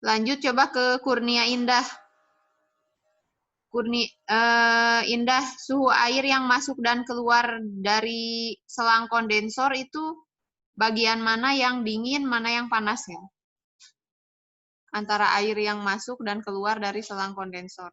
Lanjut coba ke Kurnia Indah. Indah, suhu air yang masuk dan keluar dari selang kondensor itu bagian mana yang dingin, mana yang panas ya? Antara air yang masuk dan keluar dari selang kondensor.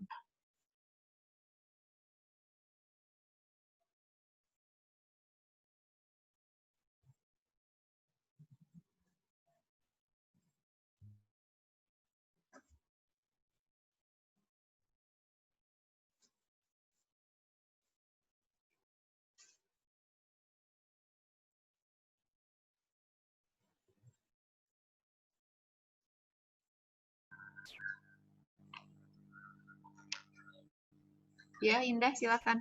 Ya, Indah, silakan.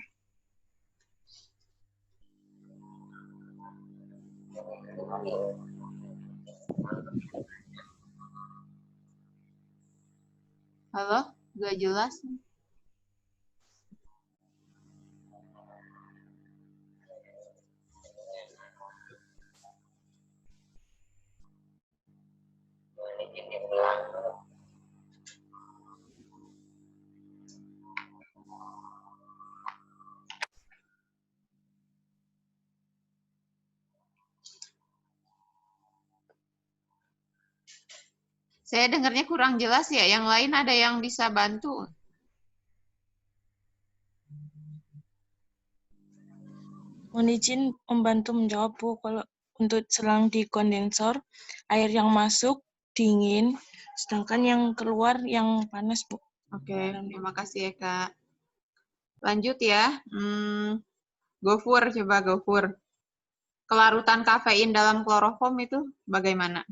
Halo, gak jelas. Saya dengarnya kurang jelas ya. Yang lain ada yang bisa bantu? Mohon izin membantu menjawab, Bu. Kalau untuk selang di kondensor, air yang masuk dingin, sedangkan yang keluar yang panas, Bu. Oke, terima kasih ya, Kak. Lanjut ya. Gofur, coba Gofur. Kelarutan kafein dalam kloroform itu bagaimana?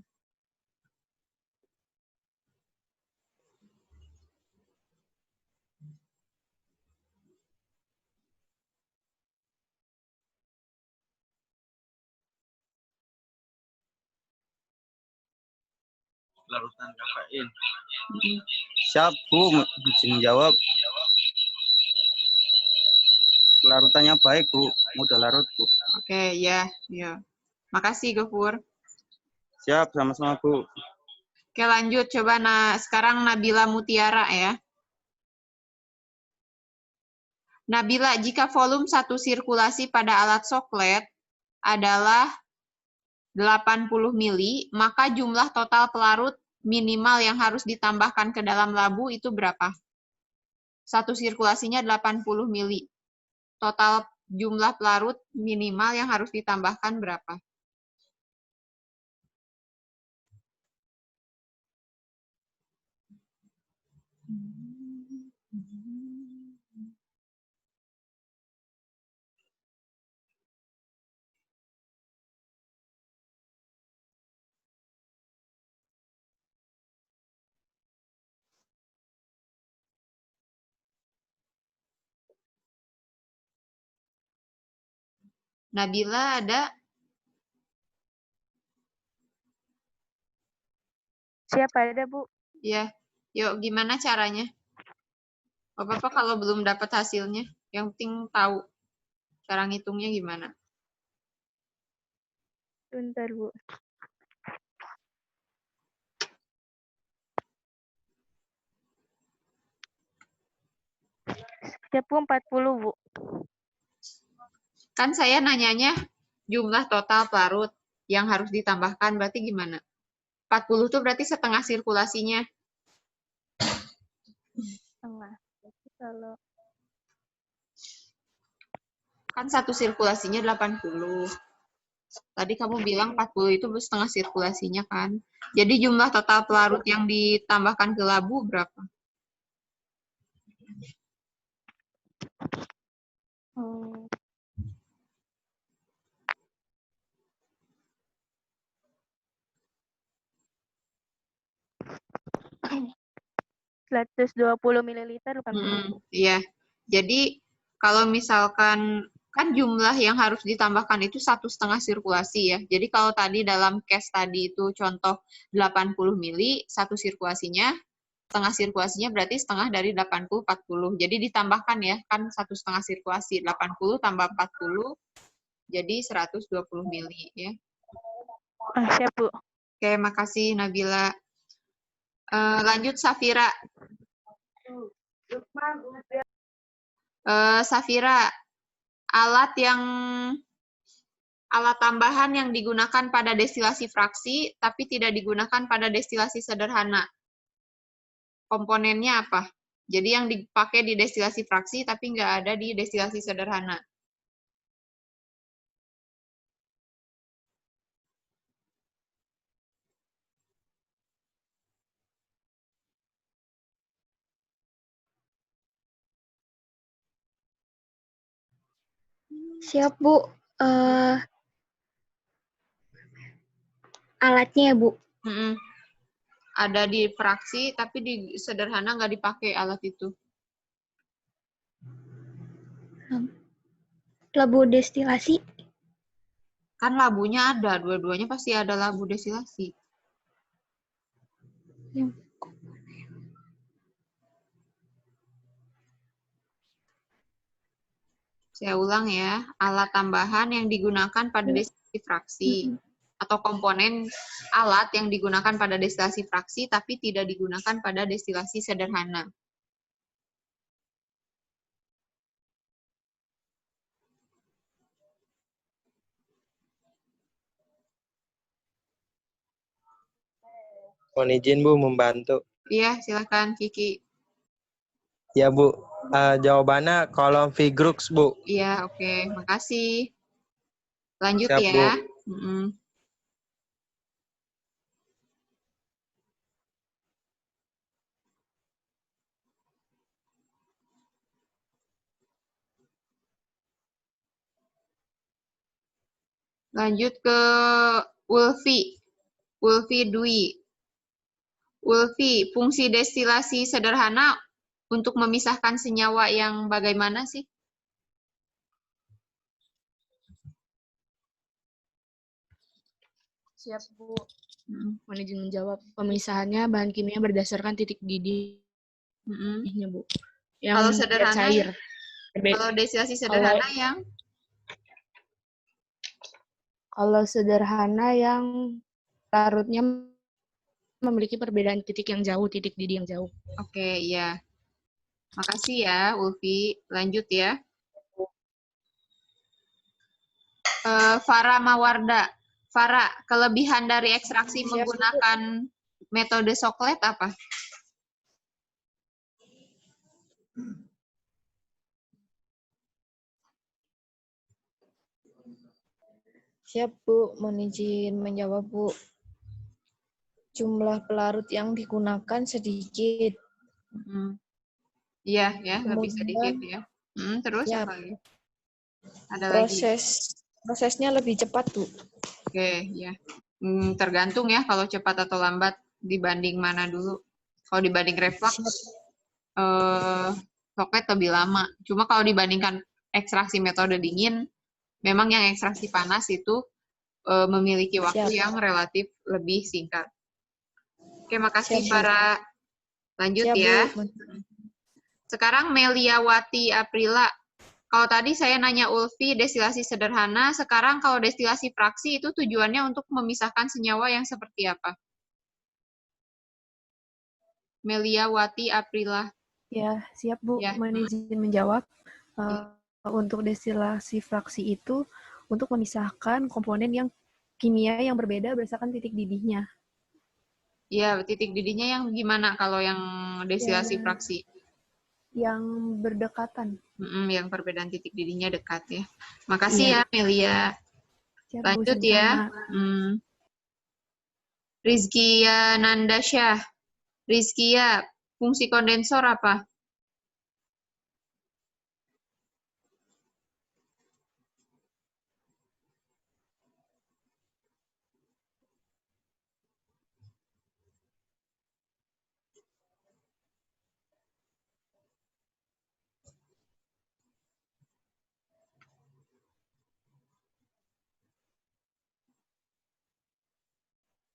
Larutan kafein. Siap, Bu. Izin jawab. Larutannya baik, Bu. Mudah larut, Bu. Oke, ya. Makasih, Gofur. Siap, sama-sama, Bu. Oke, lanjut. Coba sekarang Nabila Mutiara ya. Nabila, jika volume satu sirkulasi pada alat soklet adalah 80 mili, maka jumlah total pelarut minimal yang harus ditambahkan ke dalam labu itu berapa? Satu sirkulasinya 80 mili. Total jumlah pelarut minimal yang harus ditambahkan berapa? Nabila ada? Siapa ada, Bu? Ya, yuk gimana caranya? Apa-apa kalau belum dapat hasilnya. Yang penting tahu cara ngitungnya gimana. Bentar, Bu. Siap, Bu, 40, Bu. Kan saya nanyanya jumlah total pelarut yang harus ditambahkan, berarti gimana? 40 itu berarti setengah sirkulasinya. Setengah. Jadi kalau Kan satu sirkulasinya 80. Tadi kamu bilang 40 itu setengah sirkulasinya kan. Jadi jumlah total pelarut yang ditambahkan ke labu berapa? hmm, 120 mililiter bukan, Bu? Iya. Jadi kalau misalkan kan jumlah yang harus ditambahkan itu 1,5 sirkulasi ya. Jadi kalau tadi dalam case tadi itu contoh 80 mili, satu sirkulasinya, setengah sirkulasinya berarti setengah dari 80, 40. Jadi ditambahkan ya, kan 1,5 sirkulasi, 80 tambah 40, jadi 120 mili ya. Siap, Bu. Oke, makasih Nabila. Lanjut Safira. Safira, alat tambahan yang digunakan pada destilasi fraksi tapi tidak digunakan pada destilasi sederhana. Komponennya apa? Jadi yang dipakai di destilasi fraksi tapi nggak ada di destilasi sederhana. Siap, Bu. Alatnya ya, Bu. Ada di fraksi, tapi di sederhana nggak dipakai alat itu. Labu destilasi. Kan labunya ada, dua-duanya pasti ada labu destilasi. Saya ulang ya, alat tambahan yang digunakan pada destilasi fraksi. Atau komponen alat yang digunakan pada destilasi fraksi tapi tidak digunakan pada destilasi sederhana. Mohon izin Bu membantu. Iya, silakan Kiki. Ya Bu, jawabannya kolom Vigrux Bu. Iya, oke. Makasih. Lanjut Siap, ya. Bu. Lanjut ke Ulfi. Ulfi Dwi. Ulfi, fungsi destilasi sederhana untuk memisahkan senyawa yang bagaimana sih? Siap, Bu. Mohon izin menjawab. Pemisahannya bahan kimia berdasarkan titik didihnya, Bu. Yang Kalau sederhana, cair. Kalau destilasi sederhana Kalau sederhana yang larutnya memiliki perbedaan titik yang jauh, titik didih yang jauh. Oke, iya. Makasih ya, Ulfi. Lanjut ya. Farah Mawarda. Farah, kelebihan dari ekstraksi menggunakan metode Soklet apa? Siap, Bu. Mohon izin menjawab, Bu. Jumlah pelarut yang digunakan sedikit. Iya, ya, lebih Kemudian, sedikit ya. Terus siap. apa lagi? Ada lagi? Prosesnya lebih cepat, Bu. Oke, ya. Tergantung ya kalau cepat atau lambat dibanding mana dulu. Kalau dibanding reflux, Soklet lebih lama. Cuma kalau dibandingkan ekstraksi metode dingin, memang yang ekstraksi panas itu memiliki waktu yang relatif lebih singkat. Oke, makasih Farah. Lanjut ya. Bu. Sekarang Meliawati Aprila. Kalau tadi saya nanya Ulfi destilasi sederhana, sekarang kalau destilasi fraksi itu tujuannya untuk memisahkan senyawa yang seperti apa? Meliawati Aprila. Ya, siap Bu. Ya. Mohon izin menjawab. Untuk destilasi fraksi itu untuk memisahkan komponen yang kimia yang berbeda berdasarkan titik didihnya. Iya, titik didihnya yang gimana kalau yang destilasi fraksi? Yang berdekatan. Yang perbedaan titik didihnya dekat ya. Makasih ya, Melia. Siap, lanjut Bu, ya. Rizkia Nandasyah. Rizkia, fungsi kondensor apa?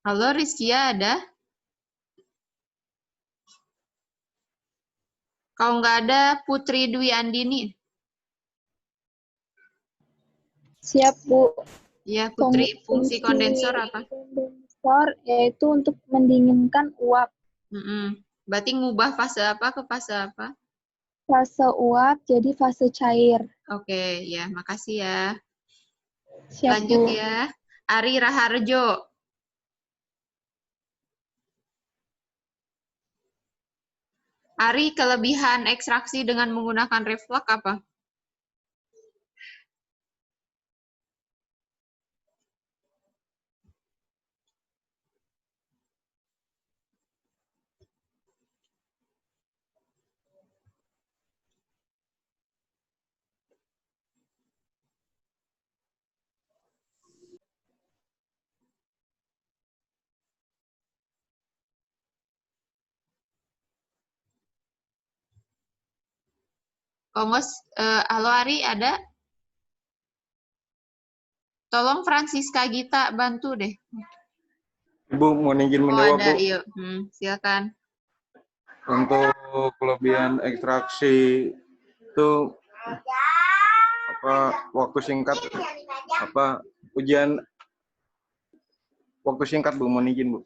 Halo Rizkia, ada? Kalau nggak ada, Putri Dwi Andini. Siap, Bu. Ya, Putri, fungsi kondensor apa? Kondensor yaitu untuk mendinginkan uap Berarti ngubah fase apa ke fase apa? Fase uap jadi fase cair. Oke, ya, makasih ya. Siap, Lanjut Bu. ya. Ari Raharjo. Ari, kelebihan ekstraksi dengan menggunakan reflux apa? Kongos, halo Ari, ada? Tolong Francisca Gita bantu deh. Ibu mau izin Oh menjawab, ada, Bu. yuk. Silakan. Untuk kelebihan ekstraksi itu waktu singkat ujian waktu singkat, Bu, mau izin, Bu.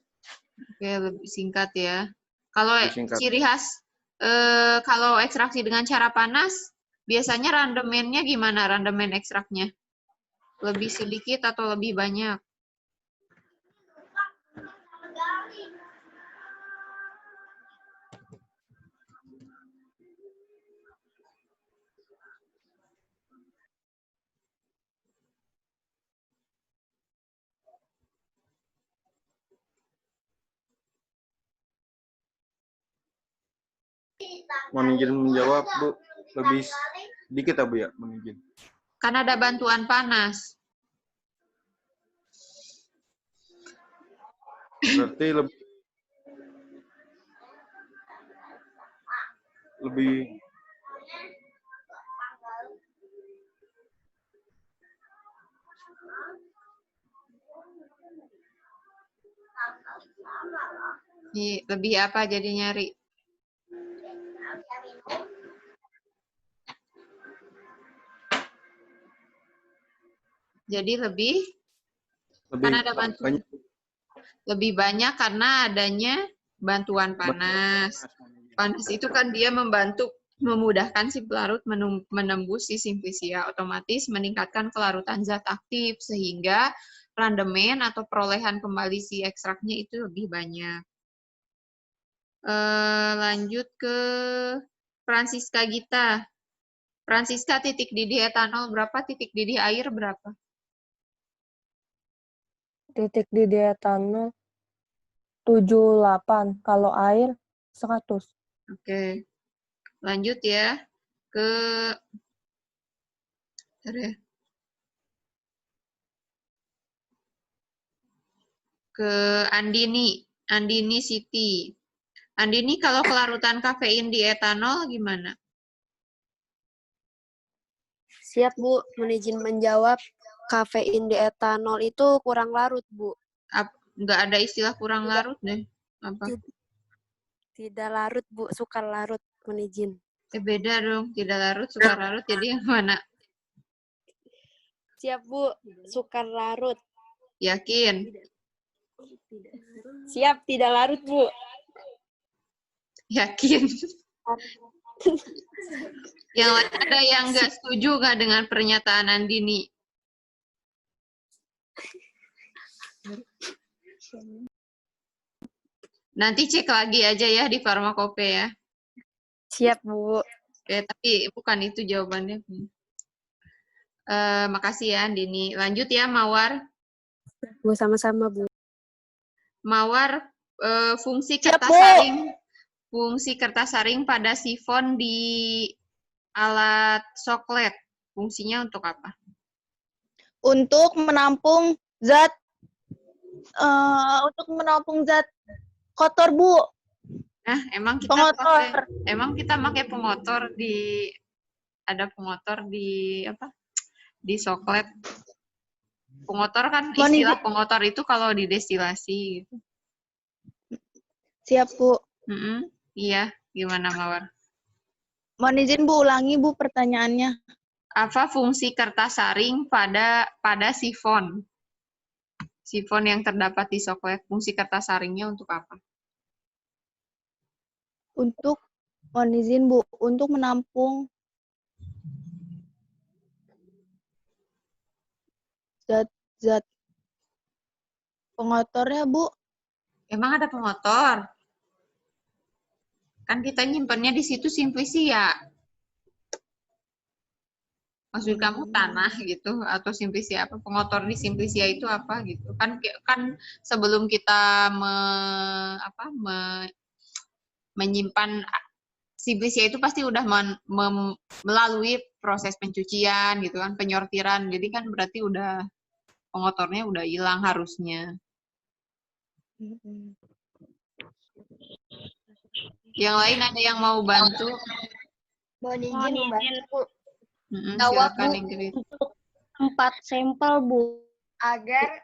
Oke, lebih singkat ya. Kalau Lebih singkat. ciri khas, kalau ekstraksi dengan cara panas, biasanya randemennya gimana randemen ekstraknya? Lebih sedikit atau lebih banyak? Mau izin menjawab, Bu. Lebih sedikit ya, Bu, ya, mau izin. Kan ada bantuan panas. Berarti lebih Lebih apa jadi nyari? Jadi kan ada bantuan. Lebih banyak karena adanya bantuan panas. Panas itu kan dia memudahkan si pelarut menembus si simplisia, otomatis meningkatkan kelarutan zat aktif sehingga randemen atau perolehan kembali si ekstraknya itu lebih banyak. Lanjut ke Francisca Gita. Francisca, titik didih etanol berapa? Titik didih air berapa? Titik didih etanol 78. Kalau air 100. Oke. Lanjut ya ke Andini Siti. Andini, kalau kelarutan kafein di etanol gimana? Siap, Bu. Mohon izin menjawab. Kafein di etanol itu kurang larut, Bu. Nggak ada istilah kurang larut deh. Apa? Tidak larut, Bu. Sukar larut. Mohon izin. Beda dong. Tidak larut, sukar larut. Jadi yang mana? Siap, Bu. Sukar larut. Yakin? Siap, tidak larut, Bu. Yakin? Yang lain ada yang nggak setuju nggak dengan pernyataan Andini? Nanti cek lagi aja ya di Farmakope ya. Siap, Bu. Oke, tapi bukan itu jawabannya. Makasih ya Andini. Lanjut ya Mawar. Bu, sama-sama, Bu. Mawar, fungsi Siap, kertas Bu. saring. Fungsi kertas saring pada sifon di alat soklet. Fungsinya untuk apa? Untuk menampung zat kotor, Bu. Nah, emang kita pakai pengotor ada pengotor di apa? Di soklet. Pengotor kan istilah pengotor itu kalau didestilasi gitu. Siap, Bu. Iya, gimana Mawar? Mohon izin, Bu, ulangi, Bu, pertanyaannya. Apa fungsi kertas saring pada sifon? Sifon yang terdapat di soklet, fungsi kertas saringnya untuk apa? Untuk, mohon izin Bu, untuk menampung zat-zat pengotornya Bu. Emang ada pengotor? Kan kita nyimpennya di situ simplisia. Maksud kamu tanah gitu atau simplisia apa? Pengotor di simplisia itu apa gitu? Kan sebelum kita menyimpan simplisia itu pasti udah melalui proses pencucian gitu kan, penyortiran. Jadi kan berarti udah pengotornya udah hilang harusnya. Yang lain ada yang mau bantu? Mohon izin membantu. Silakan Ingrid. Untuk 4 sampel Bu, agar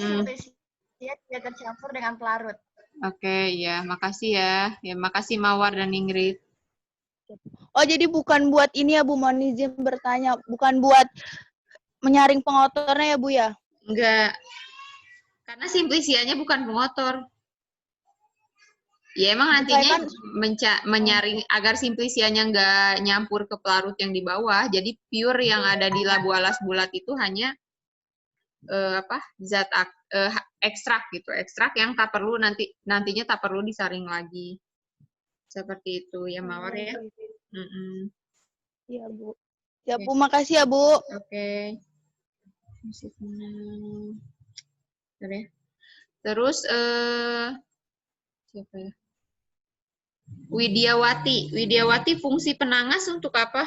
simplisia tidak tercampur dengan pelarut. Oke, ya, makasih ya. Ya, makasih Mawar dan Ingrid. Oh, jadi bukan buat ini ya Bu, mohon izin bertanya, bukan buat menyaring pengotornya ya Bu ya? Enggak. Karena simplisianya bukan pengotor. Ya emang nantinya menyaring agar simplisianya nggak nyampur ke pelarut yang di bawah. Jadi pure yang ada di labu alas bulat itu hanya zat ekstrak gitu. Ekstrak yang tak perlu nantinya tak perlu disaring lagi. Seperti itu ya Mawar ya. Iya Bu. Ya Bu, makasih ya Bu. Oke. Terus siapa ya? Widiawati. Widiawati fungsi penangas untuk apa?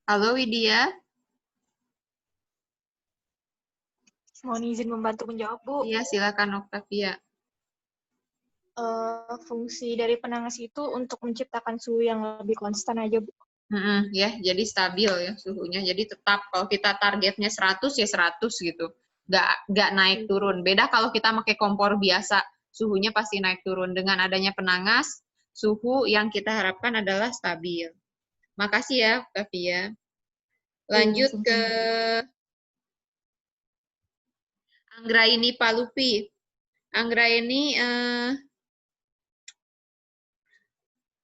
Halo Widya. Mohon izin membantu menjawab, Bu. Iya, silakan Oktavia. Fungsi dari penangas itu untuk menciptakan suhu yang lebih konstan aja, Bu. Ya, jadi stabil ya suhunya. Jadi tetap kalau kita targetnya 100 ya 100 gitu. Nggak naik turun. Beda kalau kita pakai kompor biasa, suhunya pasti naik turun. Dengan adanya penangas, suhu yang kita harapkan adalah stabil. Makasih ya, Oktavia. Lanjut ke Anggraini Palupi. Anggraini,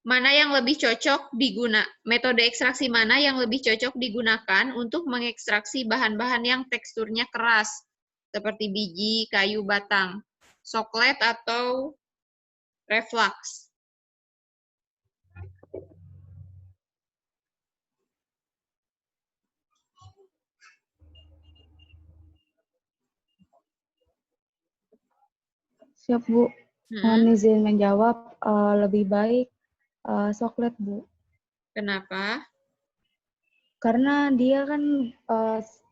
mana yang lebih cocok metode ekstraksi mana yang lebih cocok digunakan untuk mengekstraksi bahan-bahan yang teksturnya keras, seperti biji, kayu, batang, soklet atau reflux? Siap, Bu. Mohon izin menjawab, lebih baik soklet, Bu. Kenapa? Karena dia kan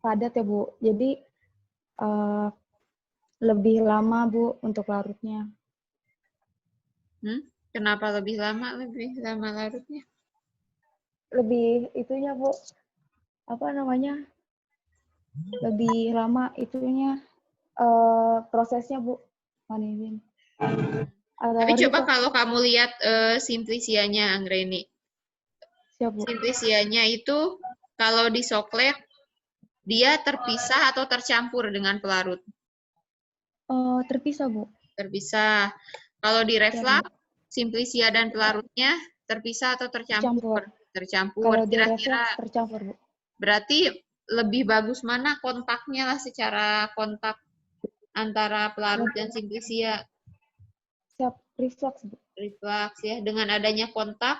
padat ya, Bu. Jadi lebih lama, Bu, untuk larutnya. Kenapa lebih lama larutnya? Lebih itunya, Bu. Apa namanya? Lebih lama itunya prosesnya, Bu. Mohon izin. Tapi coba kalau kamu lihat simplisianya, Anggreni. Simplisianya itu kalau di soklet, dia terpisah atau tercampur dengan pelarut? Terpisah, Bu. Terpisah. Kalau di reflux, simplisia dan pelarutnya terpisah atau tercampur? Tercampur. Kalau di reflux tercampur, Bu. Berarti lebih bagus mana kontaknya lah, secara kontak antara pelarut dan simplisia? Siap, reflux, Bu. Reflux ya. Dengan adanya kontak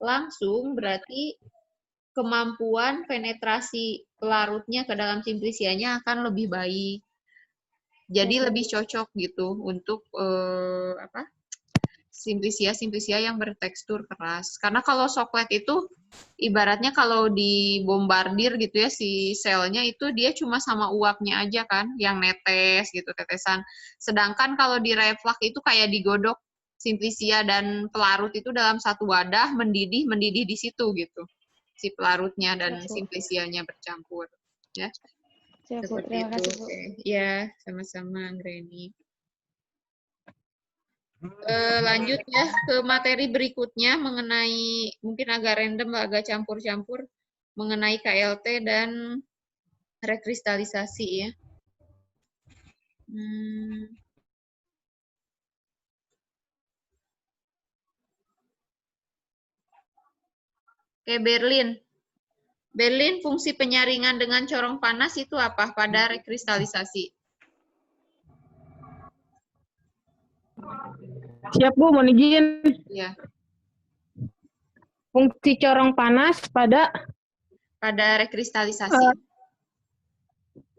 langsung berarti kemampuan penetrasi pelarutnya ke dalam simplisianya akan lebih baik. Jadi lebih cocok gitu untuk simplisia yang bertekstur keras. Karena kalau soklet itu ibaratnya kalau dibombardir gitu ya, si selnya itu dia cuma sama uapnya aja kan, yang netes gitu, tetesan. Sedangkan kalau di reflux itu kayak digodok simplisia dan pelarut itu dalam satu wadah, mendidih di situ gitu. Si pelarutnya dan simplisianya bercampur. Ya. Siap, Bu. Seperti Terima itu. kasih, Bu. Oke. Ya, sama-sama, Anggreni. Lanjut ya ke materi berikutnya mengenai, mungkin agak random, agak campur-campur, mengenai KLT dan rekristalisasi ya. Oke, Berlin. Berlin, fungsi penyaringan dengan corong panas itu apa pada rekristalisasi? Siap, Bu. Mohon izin. Ya. Fungsi corong panas pada rekristalisasi.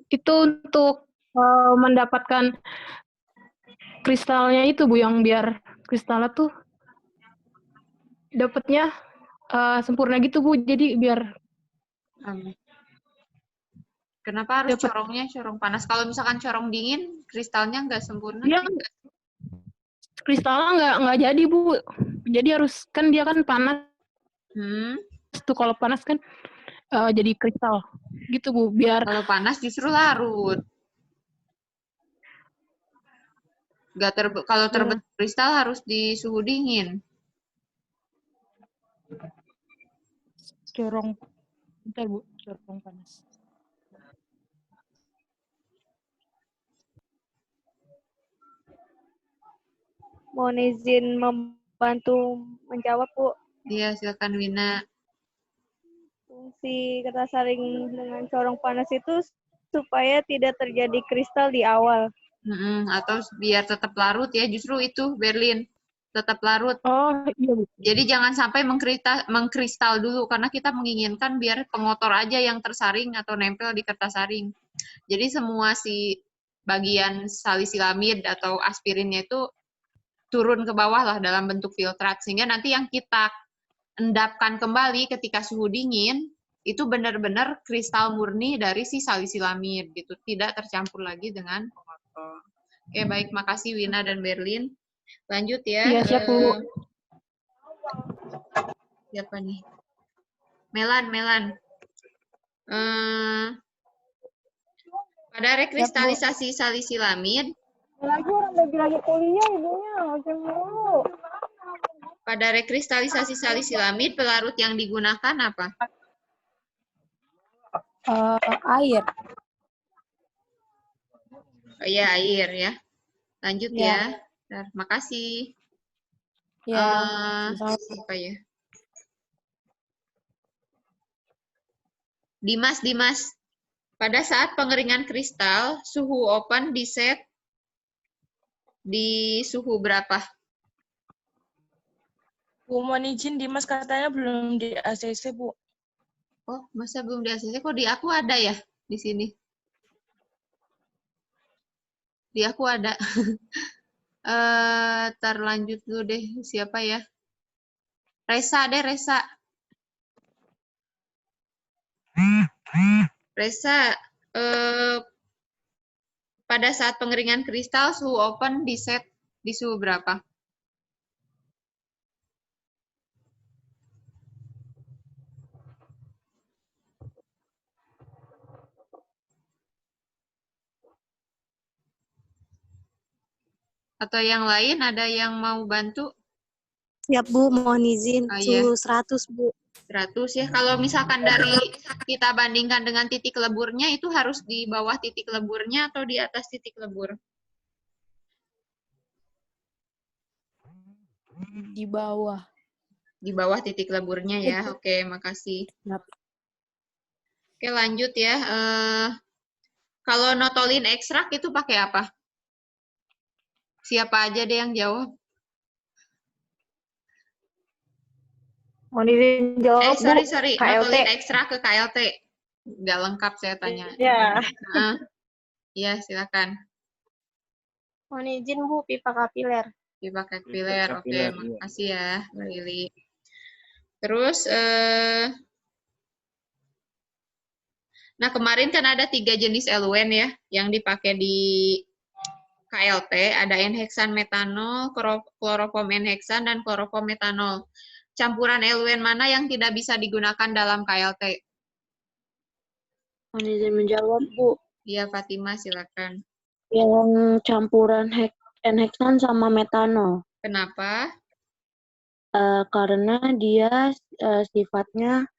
Itu untuk mendapatkan kristalnya itu, Bu, yang biar kristalnya tuh dapatnya sempurna gitu, Bu. Jadi biar Kenapa harus corongnya corong panas? Kalau misalkan corong dingin, kristalnya nggak sempurna. Dia kristalnya nggak jadi, Bu. Jadi harus, kan dia kan panas. Tuh kalau panas kan jadi kristal. Gitu, Bu. Biar kalau panas justru larut. Kalau terbentuk kristal harus di suhu dingin. Corong. Bentar, Bu. Corong panas. Mohon izin membantu menjawab, Bu. Iya, silakan Wina. Fungsi kertas saring dengan corong panas itu supaya tidak terjadi kristal di awal. Atau biar tetap larut ya, justru itu Berlin. Tetap larut. Oh, iya, Bu. Jadi jangan sampai mengkristal dulu, karena kita menginginkan biar pengotor aja yang tersaring atau nempel di kertas saring. Jadi semua si bagian salisilamid atau aspirinnya itu turun ke bawah lah dalam bentuk filtrat, sehingga nanti yang kita endapkan kembali ketika suhu dingin itu benar-benar kristal murni dari si salisilamid gitu, tidak tercampur lagi dengan pengotor. Oke, baik, makasih Wina dan Berlin. Lanjut ya. Iya, siap, Bu. Siapa nih? Melan. Pada rekristalisasi salisilamid, Lagi orang lagi kuliah ibunya, macam dulu. pada rekristalisasi salisilamid, pelarut yang digunakan apa? Air. Oh, ya, air ya. Lanjut ya. Bentar, makasih. Apa ya? Dimas. Pada saat pengeringan kristal, suhu open diset di suhu berapa? Bu, mohon izin, Dimas katanya belum di ACC, Bu. Oh, masa belum di ACC? Kok di aku ada ya di sini? Di aku ada. Terlanjut dulu deh. Siapa ya? Resa. Resa, pada saat pengeringan kristal, suhu open diset di suhu berapa? Atau yang lain, ada yang mau bantu? Siap, Bu. Mohon izin. Iya. Suhu 100, Bu. 100 ya. Kalau misalkan dari kita bandingkan dengan titik leburnya, itu harus di bawah titik leburnya atau di atas titik lebur? Di bawah. Di bawah titik leburnya ya. Oke, makasih. Oke, lanjut ya. Kalau notolin ekstrak itu pakai apa? Siapa aja deh yang jawab? Mohon izin jawab, Bu. Sorry. KLT. Notolin ekstrak ke KLT. Nggak lengkap saya tanya. Ya. Iya, silakan. Mohon izin, Bu, pipa kapiler. Pipa kapiler, oke. Makasih ya, Mbak Lili. Terus, nah kemarin kan ada 3 jenis eluen ya, yang dipakai di KLT, ada N-heksan metanol, kloroform N-heksan, dan kloroform metanol. Campuran eluen mana yang tidak bisa digunakan dalam KLT? Mohon izin menjawab, Bu. Iya, Fatima, silakan. Yang campuran heksan sama metanol. Kenapa? Karena dia sifatnya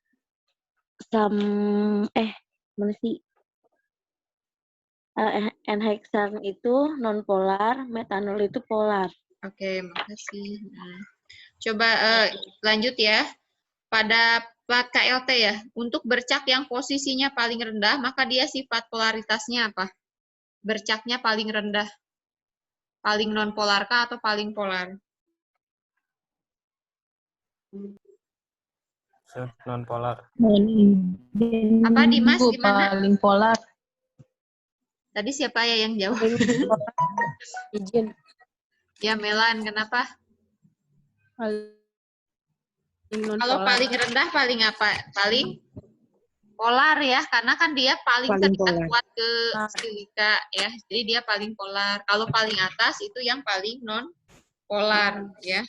mana sih? N-heksan itu non-polar, metanol itu polar. Oke, makasih. Coba lanjut ya. Pada plat KLT ya, untuk bercak yang posisinya paling rendah, maka dia sifat polaritasnya apa? Bercaknya paling rendah. Paling non-polar kah atau paling polar? Non-polar. Apa, Dimas? Gimana? Paling polar. Tadi siapa ya yang jawab? Izin. Ya, Melan, kenapa? Kalau paling rendah paling apa? Paling polar ya, karena kan dia paling terikat kuat ke silika ya. Jadi dia paling polar. Kalau paling atas itu yang paling non polar ya.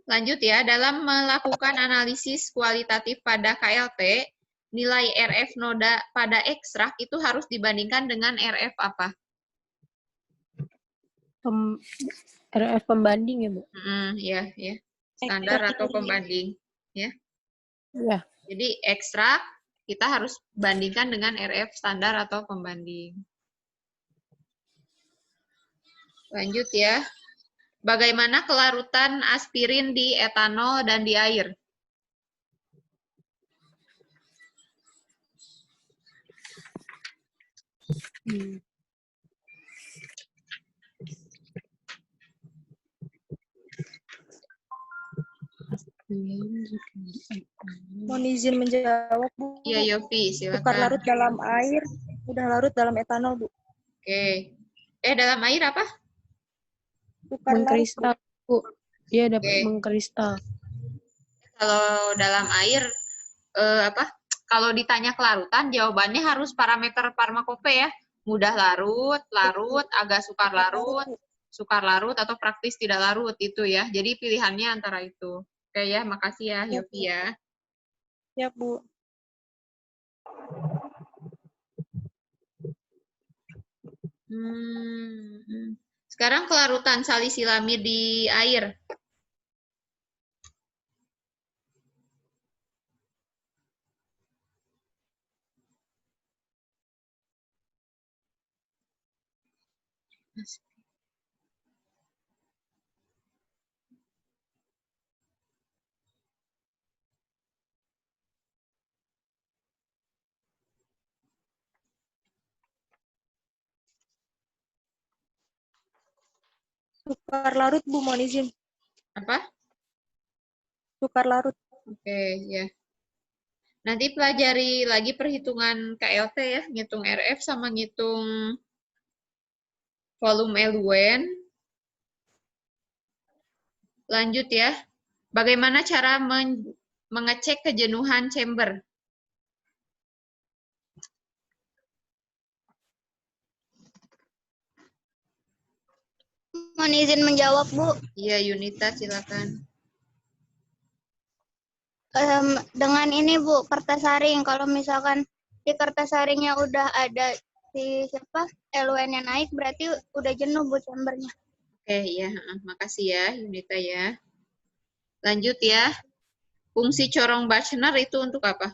Lanjut ya, dalam melakukan analisis kualitatif pada KLT, nilai RF noda pada ekstrak itu harus dibandingkan dengan RF apa? RF pembanding ya, Bu? Ya. Standar atau pembanding, ya. Ya. Jadi ekstrak kita harus bandingkan dengan RF standar atau pembanding. Lanjut ya. Bagaimana kelarutan aspirin di etanol dan di air? Mohon izin menjawab, Bu. Iya, Yofi, silakan. Sukar larut dalam air, udah larut dalam etanol, Bu. Oke. Dalam air apa? Sukar mengkristal, Bu. Dia dapat mengkristal. Kalau dalam air, kalau ditanya kelarutan, jawabannya harus parameter farmakope ya. Mudah larut, agak sukar larut, atau praktis tidak larut itu ya. Jadi pilihannya antara itu. Oke ya, makasih ya, Yofi ya. Ya, Bu. Sekarang kelarutan salisilamid di air. Sukar larut, Bu, mohon izin. Apa? Sukar larut. Oke, ya. Nanti pelajari lagi perhitungan KLT ya, ngitung RF sama ngitung volume eluen. Lanjut ya. Bagaimana cara mengecek kejenuhan chamber? Mohon izin menjawab, Bu. Iya, Yunita, silakan. Dengan ini, Bu, kertas saring. Kalau misalkan di kertas saringnya udah ada eluen-nya naik, berarti udah jenuh, Bu, chambernya. Oke, ya. Makasih ya, Yunita ya. Lanjut ya. Fungsi corong Bachner itu untuk apa?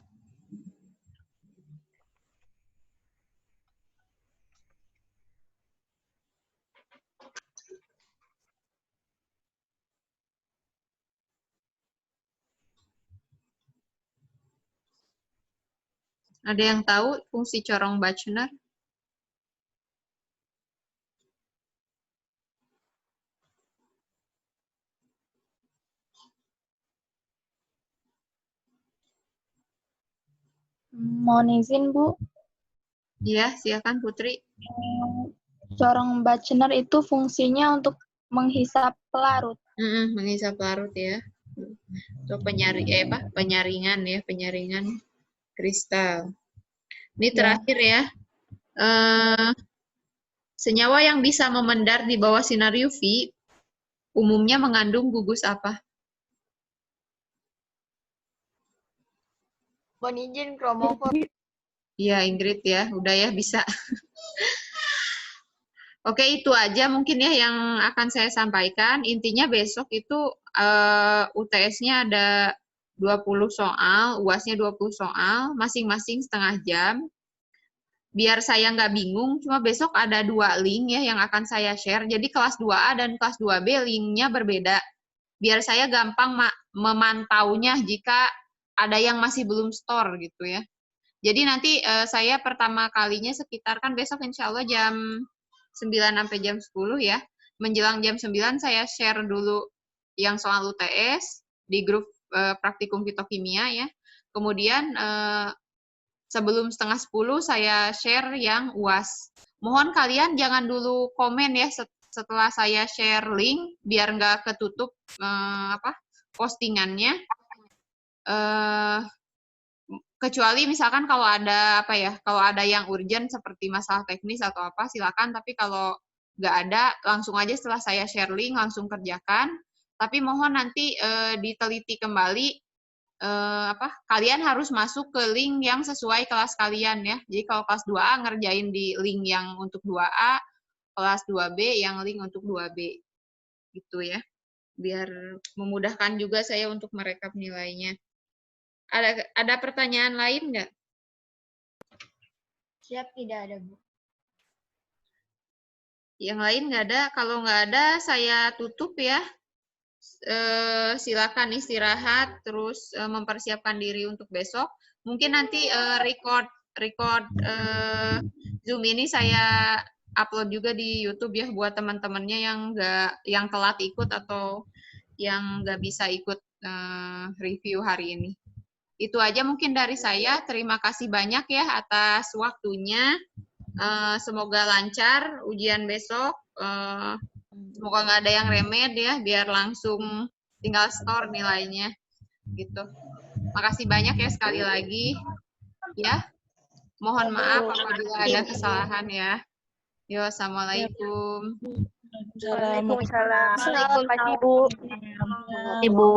Ada yang tahu fungsi corong Bachner? Mohon izin, Bu. Iya, silakan Putri. Corong Bachner itu fungsinya untuk menghisap pelarut. Menghisap pelarut ya. Itu penyaringan ya, penyaringan kristal. Ini terakhir ya. Senyawa yang bisa memendar di bawah sinar UV umumnya mengandung gugus apa? Mohon izin Chromophone. Iya, Ingrid ya. Udah ya, bisa. Oke, itu aja mungkin ya yang akan saya sampaikan. Intinya besok itu UTS-nya ada 20 soal, UAS-nya 20 soal, masing-masing setengah jam. Biar saya nggak bingung, cuma besok ada 2 link ya yang akan saya share. Jadi kelas 2A dan kelas 2B linknya berbeda. Biar saya gampang memantaunya jika ada yang masih belum store gitu ya. Jadi nanti saya pertama kalinya sekitar kan besok insya Allah jam 9 sampai jam 10 ya. Menjelang jam 9 saya share dulu yang soal UTS di grup praktikum fitokimia ya. Kemudian sebelum setengah 10 saya share yang UAS. Mohon kalian jangan dulu komen ya setelah saya share link biar nggak ketutup postingannya. Kecuali misalkan kalau ada kalau ada yang urgent seperti masalah teknis atau apa silakan, tapi kalau nggak ada langsung aja setelah saya share link langsung kerjakan. Tapi mohon nanti diteliti kembali kalian harus masuk ke link yang sesuai kelas kalian ya. Jadi kalau kelas 2A ngerjain di link yang untuk 2A, kelas 2B yang link untuk 2B. Gitu ya. Biar memudahkan juga saya untuk merekap nilainya. Ada pertanyaan lain nggak? Siap, tidak ada, Bu. Yang lain nggak ada? Kalau nggak ada, saya tutup ya. Silakan istirahat, terus mempersiapkan diri untuk besok. Mungkin nanti record Zoom ini saya upload juga di YouTube ya buat teman-temannya yang telat ikut atau yang nggak bisa ikut review hari ini. Itu aja mungkin dari saya. Terima kasih banyak ya atas waktunya. Semoga lancar ujian besok. Semoga nggak ada yang remed ya, biar langsung tinggal store nilainya. Gitu. Makasih banyak ya sekali lagi. Ya. Mohon maaf apabila ada kesalahan ya. Yo, assalamualaikum. Waalaikumsalam. Terima kasih, Bu. Ibu.